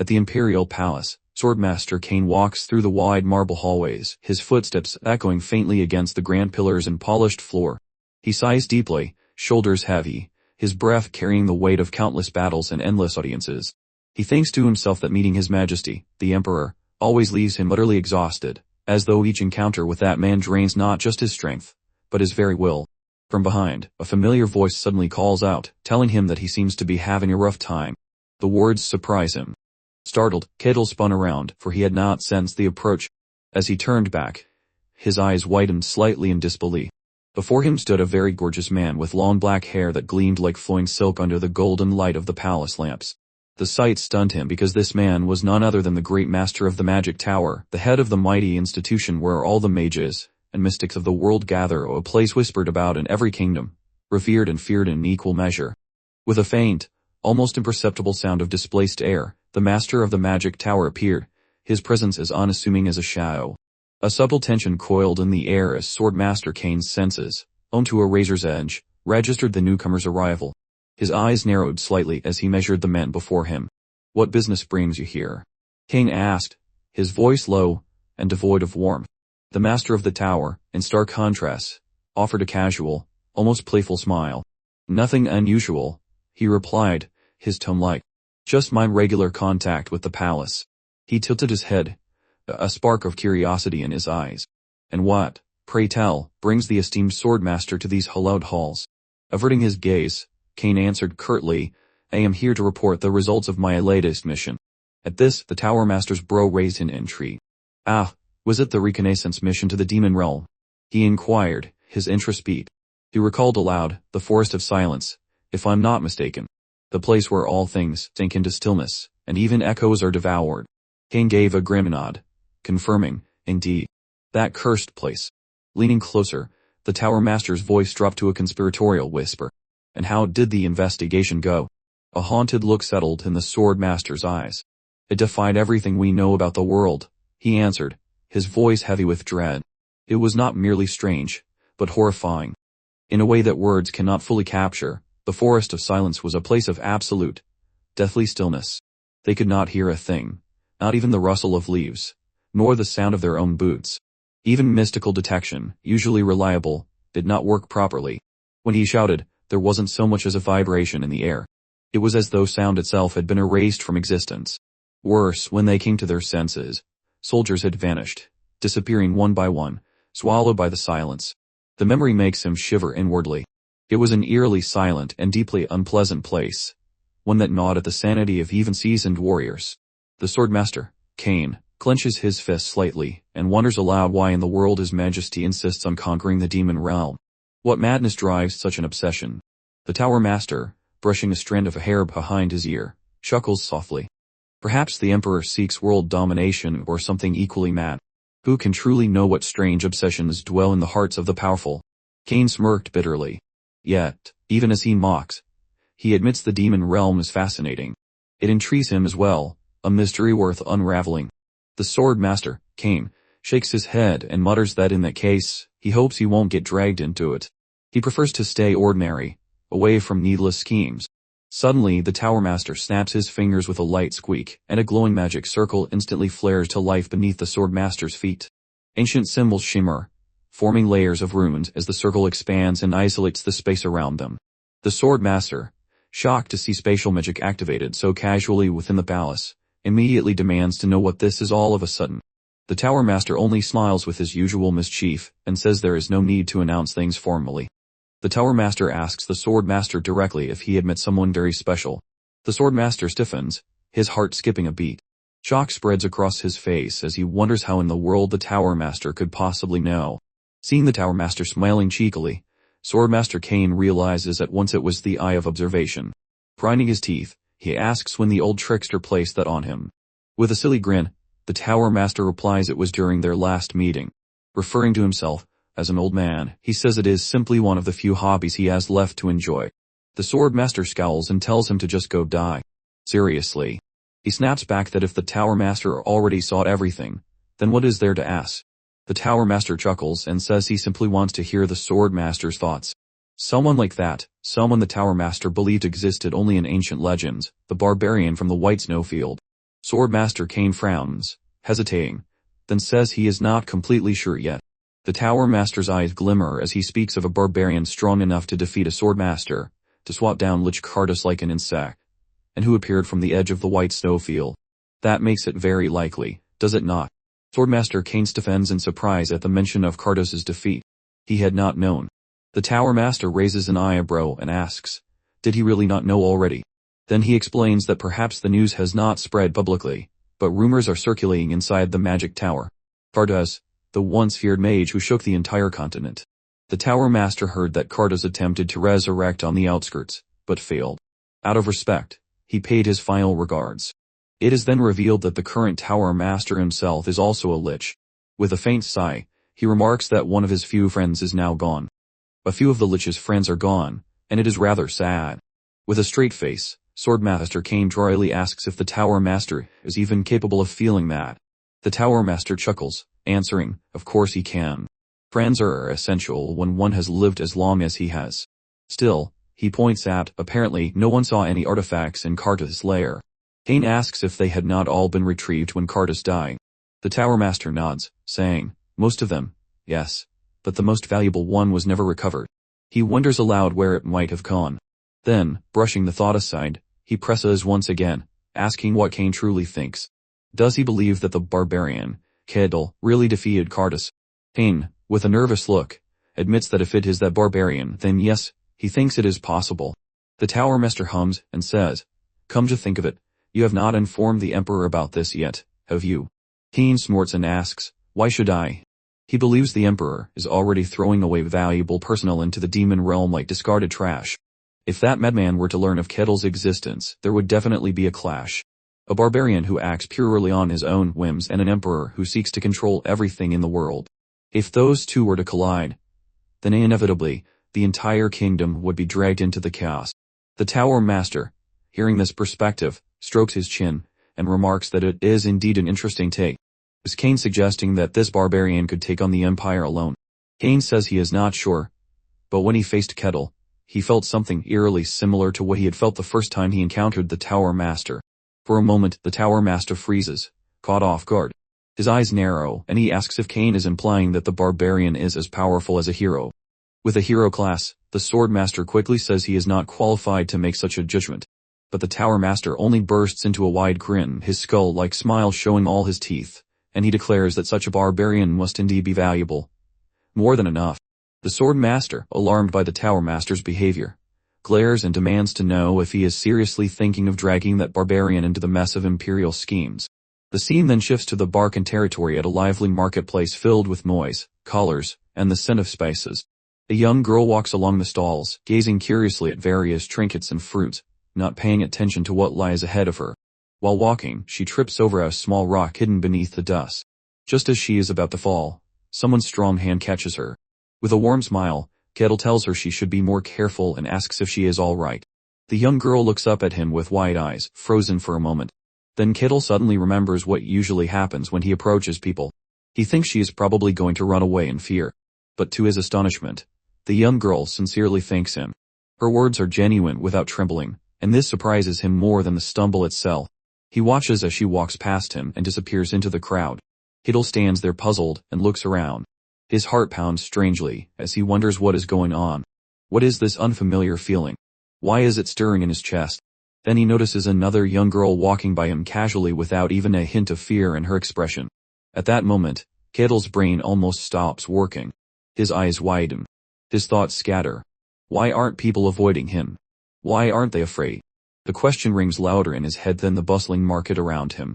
At the Imperial Palace, Swordmaster Kane walks through the wide marble hallways, his footsteps echoing faintly against the grand pillars and polished floor. He sighs deeply, shoulders heavy, his breath carrying the weight of countless battles and endless audiences. He thinks to himself that meeting His Majesty, the Emperor, always leaves him utterly exhausted, as though each encounter with that man drains not just his strength, but his very will. From behind, a familiar voice suddenly calls out, telling him that he seems to be having a rough time. The words surprise him. Startled, Kettle spun around, for he had not sensed the approach. As he turned back, his eyes widened slightly in disbelief. Before him stood a very gorgeous man with long black hair that gleamed like flowing silk under the golden light of the palace lamps. The sight stunned him because this man was none other than the great master of the Magic Tower, the head of the mighty institution where all the mages and mystics of the world gather, a place whispered about in every kingdom, revered and feared in equal measure. With a faint, almost imperceptible sound of displaced air, the master of the Magic Tower appeared, his presence as unassuming as a shadow. A subtle tension coiled in the air as Swordmaster Kane's senses, honed to a razor's edge, registered the newcomer's arrival. His eyes narrowed slightly as he measured the men before him. "What business brings you here?" Kane asked, his voice low and devoid of warmth. The master of the tower, in stark contrast, offered a casual, almost playful smile. "Nothing unusual," he replied, his tone light. "Just my regular contact with the palace." He tilted his head, a spark of curiosity in his eyes. "And what, pray tell, brings the esteemed swordmaster to these hallowed halls?" Averting his gaze, Kane answered curtly, "I am here to report the results of my latest mission." At this, the Tower Master's brow raised in entreaty. "Ah, was it the reconnaissance mission to the demon realm?" he inquired, his interest piqued. He recalled aloud, the Forest of Silence, if I'm not mistaken. The place where all things sink into stillness, and even echoes are devoured. Kane gave a grim nod, confirming, "Indeed. That cursed place." Leaning closer, the Tower Master's voice dropped to a conspiratorial whisper. "And how did the investigation go?" A haunted look settled in the Sword Master's eyes. "It defied everything we know about the world," he answered, his voice heavy with dread. "It was not merely strange, but horrifying. In a way that words cannot fully capture, the Forest of Silence was a place of absolute, deathly stillness. They could not hear a thing, not even the rustle of leaves, nor the sound of their own boots. Even mystical detection, usually reliable, did not work properly. When he shouted, there wasn't so much as a vibration in the air. It was as though sound itself had been erased from existence. Worse, when they came to their senses, soldiers had vanished, disappearing one by one, swallowed by the silence. The memory makes him shiver inwardly. It was an eerily silent and deeply unpleasant place, one that gnawed at the sanity of even seasoned warriors. The Swordmaster, Kane, clenches his fist slightly, and wonders aloud why in the world His Majesty insists on conquering the demon realm. What madness drives such an obsession? The Tower Master, brushing a strand of hair behind his ear, chuckles softly. Perhaps the Emperor seeks world domination or something equally mad. Who can truly know what strange obsessions dwell in the hearts of the powerful? Kane smirked bitterly. Yet, even as he mocks, he admits the demon realm is fascinating. It intrigues him as well, a mystery worth unraveling. The Sword Master, Kane, shakes his head and mutters that in that case, he hopes he won't get dragged into it. He prefers to stay ordinary, away from needless schemes. Suddenly, the Tower Master snaps his fingers with a light squeak, and a glowing magic circle instantly flares to life beneath the Sword Master's feet. Ancient symbols shimmer, forming layers of runes as the circle expands and isolates the space around them. The Sword Master, shocked to see spatial magic activated so casually within the palace, immediately demands to know what this is all of a sudden. The Tower Master only smiles with his usual mischief, and says there is no need to announce things formally. The Tower Master asks the Sword Master directly if he had met someone very special. The Sword Master stiffens, his heart skipping a beat. Shock spreads across his face as he wonders how in the world the Tower Master could possibly know. Seeing the Tower Master smiling cheekily, Swordmaster Kane realizes at once it was the eye of observation. Grinding his teeth, he asks when the old trickster placed that on him. With a silly grin, the Tower Master replies it was during their last meeting. Referring to himself as an old man, he says it is simply one of the few hobbies he has left to enjoy. The Sword Master scowls and tells him to just go die. Seriously. He snaps back that if the Tower Master already sought everything, then what is there to ask? The Tower Master chuckles and says he simply wants to hear the Sword Master's thoughts. Someone like that, someone the Tower Master believed existed only in ancient legends, the barbarian from the White Snowfield. Swordmaster Kane frowns, hesitating, then says he is not completely sure yet. The Tower Master's eyes glimmer as he speaks of a barbarian strong enough to defeat a swordmaster, to swat down Lich Cardus like an insect, and who appeared from the edge of the white snowfield. That makes it very likely, does it not? Swordmaster Kane defends in surprise at the mention of Cardus's defeat. He had not known. The Tower Master raises an eyebrow and asks, did he really not know already? Then he explains that perhaps the news has not spread publicly, but rumors are circulating inside the magic tower. Cardus, the once feared mage who shook the entire continent. The Tower Master heard that Cardus attempted to resurrect on the outskirts, but failed. Out of respect, he paid his final regards. It is then revealed that the current Tower Master himself is also a lich. With a faint sigh, he remarks that one of his few friends is now gone. A few of the lich's friends are gone, and it is rather sad. With a straight face, Swordmaster Kane dryly asks if the Tower Master is even capable of feeling that. The Tower Master chuckles, answering, of course he can. Friends are essential when one has lived as long as he has. Still, he points out, apparently no one saw any artifacts in Cardus' lair. Kane asks if they had not all been retrieved when Cardus died. The Tower Master nods, saying, most of them, yes, but the most valuable one was never recovered. He wonders aloud where it might have gone. Then, brushing the thought aside, he presses once again, asking what Kane truly thinks. Does he believe that the barbarian, Kedal, really defeated Cardus? Kane, with a nervous look, admits that if it is that barbarian, then yes, he thinks it is possible. The Tower Master hums and says, come to think of it, you have not informed the Emperor about this yet, have you? Kane snorts and asks, why should I? He believes the Emperor is already throwing away valuable personnel into the demon realm like discarded trash. If that madman were to learn of Kedal's existence, there would definitely be a clash. A barbarian who acts purely on his own whims and an emperor who seeks to control everything in the world. If those two were to collide, then inevitably, the entire kingdom would be dragged into the chaos. The Tower Master, hearing this perspective, strokes his chin, and remarks that it is indeed an interesting take. Is Kane suggesting that this barbarian could take on the Empire alone? Kane says he is not sure, but when he faced Kedal, he felt something eerily similar to what he had felt the first time he encountered the Tower Master. For a moment, the Tower Master freezes, caught off guard. His eyes narrow, and he asks if Kane is implying that the barbarian is as powerful as a hero. With a hero class, the Swordmaster quickly says he is not qualified to make such a judgment. But the Tower Master only bursts into a wide grin, his skull-like smile showing all his teeth, and he declares that such a barbarian must indeed be valuable. More than enough. The Swordmaster, alarmed by the Tower Master's behavior, glares and demands to know if he is seriously thinking of dragging that barbarian into the mess of imperial schemes. The scene then shifts to the Barcan territory at a lively marketplace filled with noise, colors, and the scent of spices. A young girl walks along the stalls, gazing curiously at various trinkets and fruits, not paying attention to what lies ahead of her. While walking, she trips over a small rock hidden beneath the dust. Just as she is about to fall, someone's strong hand catches her. With a warm smile, Kedal tells her she should be more careful and asks if she is all right. The young girl looks up at him with wide eyes, frozen for a moment. Then Kedal suddenly remembers what usually happens when he approaches people. He thinks she is probably going to run away in fear. But to his astonishment, the young girl sincerely thanks him. Her words are genuine without trembling, and this surprises him more than the stumble itself. He watches as she walks past him and disappears into the crowd. Kedal stands there puzzled and looks around. His heart pounds strangely as he wonders what is going on. What is this unfamiliar feeling? Why is it stirring in his chest? Then he notices another young girl walking by him casually without even a hint of fear in her expression. At that moment, Kedal's brain almost stops working. His eyes widen. His thoughts scatter. Why aren't people avoiding him? Why aren't they afraid? The question rings louder in his head than the bustling market around him.